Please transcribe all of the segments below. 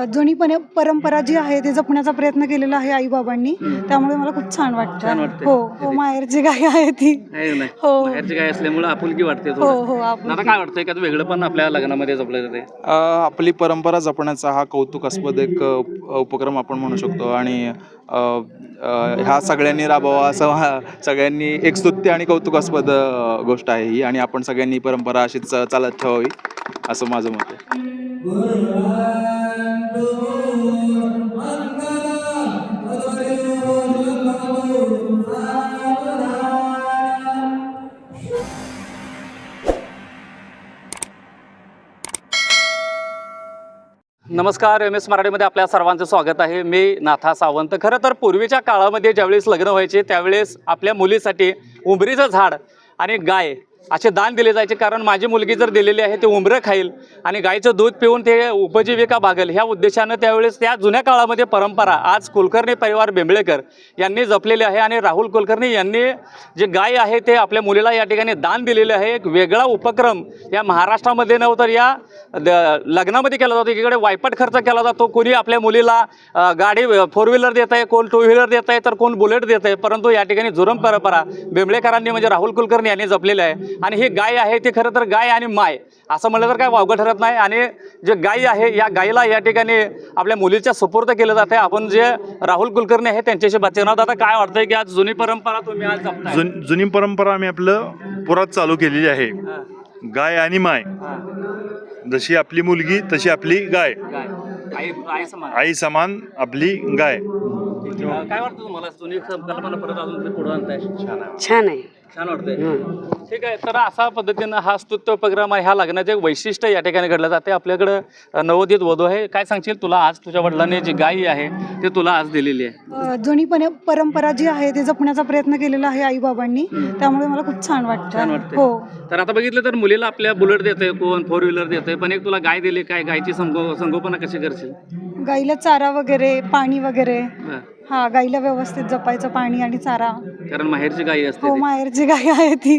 जुनी परंपरा जी आहे ते जपण्याचा प्रयत्न केलेला आहे आई बाबांनी, त्यामुळे मला खूप छान वाटतं. हो हो, माहेरची गाय आहे ती. हो बाहेरची गाय असल्यामुळे आपुलकी वाटते. हो हो, आपण आता काय वाटतंय का वेगळं पण आपल्या लग्नामध्ये जपलं जाते? आपली परंपरा जपण्याचा हा कौतुकास्पद एक उपक्रम आपण म्हणू शकतो आणि ह्या सगळ्यांनी राबवा असं सगळ्यांनी एक स्तुत्य आणि कौतुकास्पद गोष्ट आहे ही, आणि आपण सगळ्यांनी परंपरा अशीच चालत ठेवावी असं माझं मत आहे. नमस्कार, MS मराठीमध्ये आपल्या सर्वांचं स्वागत आहे. मी नाथा सावंत. खरं तर पूर्वीच्या काळामध्ये ज्यावेळेस लग्न व्हायचे त्यावेळेस आपल्या मुलीसाठी उंबरीचं झाड आणि गाय असे दान दिले जायचे, कारण माझी मुलगी जर दिलेली आहे ते उंबरं खाईल आणि गायचं दूध पिऊन ते उपजीविका भागेल ह्या उद्देशानं त्यावेळेस त्या जुन्या काळामध्ये परंपरा आज कुलकर्णी परिवार बेंबळेकर यांनी जपलेली आहे. आणि राहुल कुलकर्णी यांनी जे गाय आहे ते आपल्या मुलीला या ठिकाणी दान दिलेले आहे. एक वेगळा उपक्रम या महाराष्ट्रामध्ये नव्हतं, या लग्नामध्ये केला जातो. एकीकडे वायपट खर्च केला जातो. कोणी आपल्या मुलीला गाडी 4 व्हीलर देत आहे, कोण 2 व्हीलर देत आहे, तर कोण बुलेट देत आहे. परंतु या ठिकाणी जुरम परंपरा बेंबळेकरांनी म्हणजे राहुल कुलकर्णी यांनी जपलेली आहे. आणि ही गाय आहे ती खरं तर गाय आणि माय असं म्हणलं तर काय वावगं ठरत नाही. आणि जे गाय आहे या गायीला या ठिकाणी आपल्या मुलीच्या सुपूर्द केलं जाते. आपण जे राहुल कुलकर्णी आहे त्यांच्याशी बातचीत करणार. आता काय वाटतंय की आज जुनी परंपरा तुम्ही आज जपताय? जुनी परंपरा आम्ही आपलं पुरात चालू केलेली आहे. गाय आणि माय, जशी आपली मुलगी तशी आपली गाय, आई समान आपली गाय. काय वाटतं तुम्हाला जुनी संकल्पना परत अजून पुढे आणताय? छान आहे. छान वाटतंय. ठीक आहे, तर अशा पद्धतीनं हा स्तुत्य उपक्रम ह्या लग्नाचे एक वैशिष्ट्य या ठिकाणी घडलं जाते. आपल्याकडं नवोदित वधू आहे. काय सांगशील, तुला आज तुझ्या वडिलांनी जी गाय आहे ते तुला आज दिलेली आहे? जुनी परंपरा जी आहे ते जपण्याचा प्रयत्न केलेला आहे आई बाबांनी, त्यामुळे मला खूप छान वाटतं. हो, तर आता बघितलं तर मुलीला आपल्या बुलेट देते, कोण 4 व्हीलर देते, पण एक तुला गाय दिली. काय गायची संगोपना कशी करशील? गाईला चारा वगैरे, पाणी वगैरे. हा, गाईला व्यवस्थित जपायचं, पाणी आणि चारा. कारण माहेरची गाय असते. हो, माहेरची गाय आहे ती.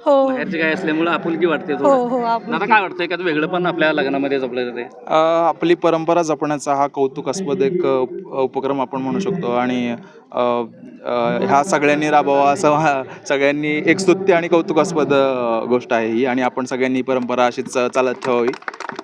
हो, माहेरची गाय असल्यामुळे आपुलकी वाटते. हो हो, आपण आता काय वाटतंय का वेगळं पण आपल्या लग्नामध्ये जपलं जाते? आपली परंपरा जपण्याचा हा कौतुकास्पद एक उपक्रम आपण म्हणू शकतो आणि ह्या सगळ्यांनी राबवा असं सगळ्यांनी एक स्तुत्य आणि कौतुकास्पद गोष्ट आहे ही, आणि आपण सगळ्यांनी परंपरा अशीच चालत ठेवावी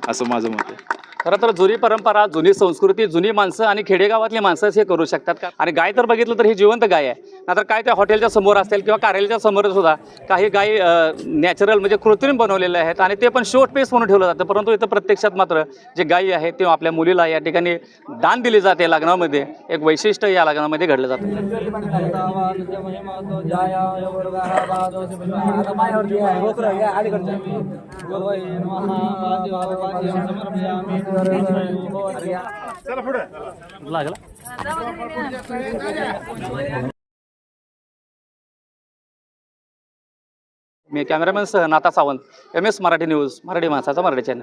असं माझं मत आहे. खरं तर जुनी परंपरा, जुनी संस्कृती, जुनी माणसं आणि खेडेगावातली माणसं हे करू शकतात का? आणि गाय तर बघितलं तर ही जिवंत गाय आहे. नाहीतर काय त्या हॉटेलच्या समोर असेल किंवा कार्यालयाच्या समोर सुद्धा काही गाय नॅचरल म्हणजे कृत्रिम बनवलेले आहेत आणि ते पण शो पीस म्हणून ठेवलं जातं. परंतु इथं प्रत्यक्षात मात्र जे गायी आहे ते आपल्या मुलीला या ठिकाणी दान दिली जाते. लग्नामध्ये एक वैशिष्ट्य या लग्नामध्ये घडलं जातं. लागला. मी कॅमेरामॅन सह नाथा सावंत, MS मराठी न्यूज, मराठी माणसाचा मराठी चॅनल.